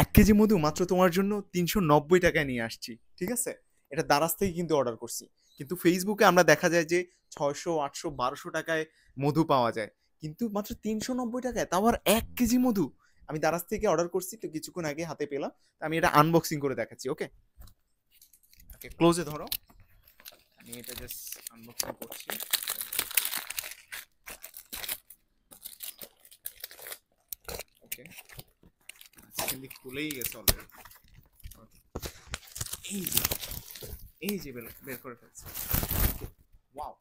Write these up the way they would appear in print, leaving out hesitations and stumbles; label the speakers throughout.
Speaker 1: 1 KG মধু মাত্র তোমার জন্য 390 টাকায় নিয়ে আসছি, ঠিক আছে? এটা দারাজ থেকে কিন্তু অর্ডার করছি। কিন্তু ফেসবুকে আমরা দেখা যায় যে 600, 800, 1200 টাকায় মধু পাওয়া যায়, কিন্তু মাত্র 390 টাকায়, তাও আর 1 কেজি মধু। আমি দারাজ থেকে অর্ডার করছি তো কিছুক্ষণ আগে হাতে পেলাম, তো আমি এটা আনবক্সিং করে দেখাচ্ছি। ওকে, ওকে, ক্লোজে ধরো। আমি এটা জাস্ট আনবক্সিং করছি। ওকে, কিন্তু খুলেই গেছে অলরেডি। এই যে, এই যে বের বের করে ফেলছি। ওয়াও,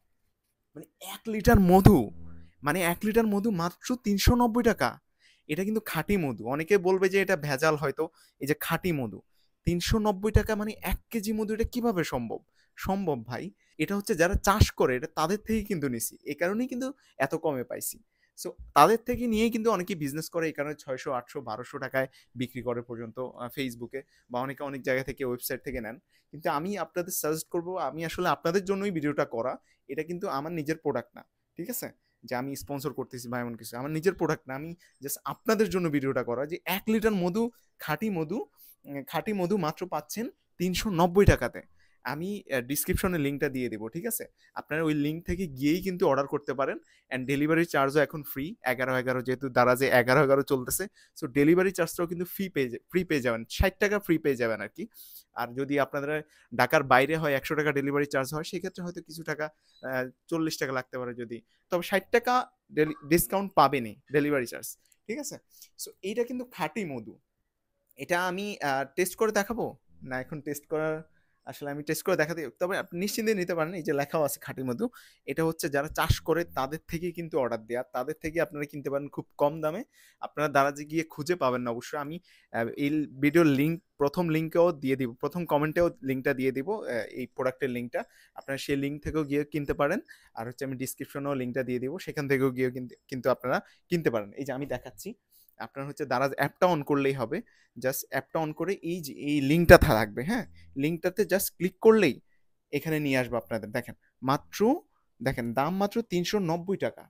Speaker 1: মানে 1 লিটার মধু, মানে 1 লিটার মধু মাত্র 390 টাকা। এটা কিন্তু খাঁটি মধু। অনেকে বলবে যে এটা ভেজাল হয়তো, এই যে খাঁটি মধু 390 টাকা, মানে 1 কেজি মধু, এটা কিভাবে সম্ভব? সম্ভব ভাই। এটা হচ্ছে যারা চাষ করে, এটা তাদের থেকে কিন্তু নিছি, এই কারণেই কিন্তু এত কমে পাইছি। সো তাদের থেকে নিয়েই কিন্তু অনেকে বিজনেস করে, এই কারণে 600, 800, 1200 টাকায় বিক্রি করে পর্যন্ত ফেসবুকে, বা অনেকে অনেক জায়গা থেকে ওয়েবসাইট থেকে নেন। কিন্তু আমি আপনাদের সাজেস্ট করবো, আমি আসলে আপনাদের জন্যই ভিডিওটা করা। এটা কিন্তু আমার নিজের প্রোডাক্ট না, ঠিক আছে? যে আমি স্পন্সর করতেছি বা এমন কিছু, আমার নিজের প্রোডাক্ট না। আমি জাস্ট আপনাদের জন্য ভিডিওটা করা, যে 1 লিটার মধু, খাঁটি মধু, খাঁটি মধু মাত্র পাচ্ছেন 390 টাকাতে। আমি ডিসক্রিপশনে লিঙ্কটা দিয়ে দেবো, ঠিক আছে? আপনারা ওই লিঙ্ক থেকে গিয়েই কিন্তু অর্ডার করতে পারেন। অ্যান্ড ডেলিভারি চার্জও এখন ফ্রি, 11-11, যেহেতু দারাজে 11-11 চলতেছে। সো ডেলিভারি চার্জটাও কিন্তু ফ্রি পেয়ে যাবেন, 60 টাকা ফ্রি পেয়ে যাবেন আর কি। আর যদি আপনাদের ঢাকার বাইরে হয়, 100 টাকা ডেলিভারি চার্জ হয়, সেক্ষেত্রে হয়তো কিছু টাকা, 40 টাকা লাগতে পারে যদি, তবে 60 টাকা ডিসকাউন্ট পাবেনই ডেলিভারি চার্জ, ঠিক আছে? সো এইটা কিন্তু খাঁটি মধু। এটা আমি টেস্ট করে দেখাবো, না এখন টেস্ট করার, আসলে আমি টেস্ট করে দেখাতে, তবে আপনি নিশ্চিন্তে নিতে পারেন, এই যে লেখাও আছে খাঁটি মধু। এটা হচ্ছে যারা চাষ করে তাদের থেকে কিন্তু অর্ডার দেওয়া, তাদের থেকে আপনারা কিনতে পারেন খুব কম দামে। আপনারা দারাজে গিয়ে খুঁজে পাবেন না অবশ্যই। আমি এই ভিডিওর লিঙ্ক, প্রথম লিঙ্কেও দিয়ে দিব, প্রথম কমেন্টেও লিঙ্কটা দিয়ে দিব, এই প্রোডাক্টের লিঙ্কটা। আপনারা সেই লিঙ্ক থেকেও গিয়ে কিনতে পারেন। আর হচ্ছে আমি ডিসক্রিপশনেও লিঙ্কটা দিয়ে দিব, সেখান থেকেও গিয়ে কিন্তু আপনারা কিনতে পারেন। এই যে আমি দেখাচ্ছি, আপনার হচ্ছে দারাজ অ্যাপটা অন করলেই হবে। জাস্ট অ্যাপটা অন করে এই যে এই লিঙ্কটা থাকবে, হ্যাঁ, লিঙ্কটাতে জাস্ট ক্লিক করলেই এখানে নিয়ে আসবো আপনাদের। দেখেন, মাত্র, দেখেন দাম মাত্র 390 টাকা।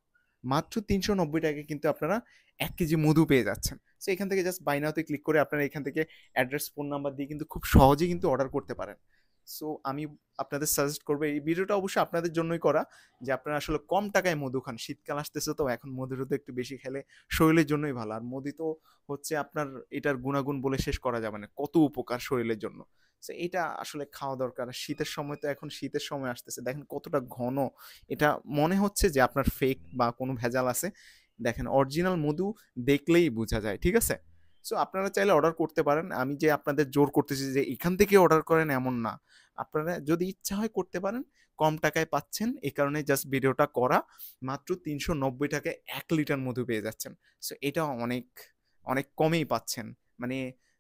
Speaker 1: মাত্র 390 টাকায় কিন্তু আপনারা 1 কেজি মধু পেয়ে যাচ্ছেন। সো এখান থেকে জাস্ট বাই নাওতে ক্লিক করে আপনারা এখান থেকে অ্যাড্রেস, ফোন নাম্বার দিয়ে কিন্তু খুব সহজেই কিন্তু অর্ডার করতে পারেন। সো আমি আপনাদের সাজেস্ট করবো, এই ভিডিওটা অবশ্যই আপনাদের জন্যই করা, যে আপনারা আসলে কম টাকায় মধু খান। শীতকাল আসতেছে, তো এখন মধুর তো একটু বেশি খেলে শরীরের জন্যই ভালো। আর মধু তো হচ্ছে আপনার, এটার গুণাগুণ বলে শেষ করা যাবে না, কত উপকার শরীরের জন্য। তো এটা আসলে খাওয়া দরকার। শীতের সময় তো, এখন শীতের সময় আসতেছে, দেখেন কতটা ঘন। এটা মনে হচ্ছে যে আপনার ফেক বা কোনো ভেজাল আছে, দেখেন অরিজিনাল মধু দেখলেই বোঝা যায়, ঠিক আছে? সো আপনারা চাইলে অর্ডার করতে পারেন। আমি যে আপনাদের জোর করতেছি যে এখান থেকে অর্ডার করেন, এমন না। আপনারা যদি ইচ্ছা হয় করতে পারেন, কম টাকায় পাচ্ছেন, এই কারণে জাস্ট ভিডিওটা করা। মাত্র 390 টাকায় 1 লিটার মধু পেয়ে যাচ্ছেন। সো এটা অনেক, অনেক কমেই পাচ্ছেন, মানে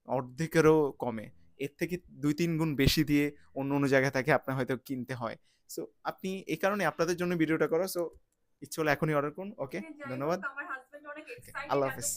Speaker 1: অর্ধেকেরও কমে। এর থেকে 2-3 গুণ বেশি দিয়ে অন্য অন্য জায়গা থেকে আপনার হয়তো কিনতে হয়। সো আপনি, এই কারণে আপনাদের জন্য ভিডিওটা করা। সো ইচ্ছে হলে এখনই অর্ডার করুন। ওকে, ধন্যবাদ। আল্লাহ হাফেজ।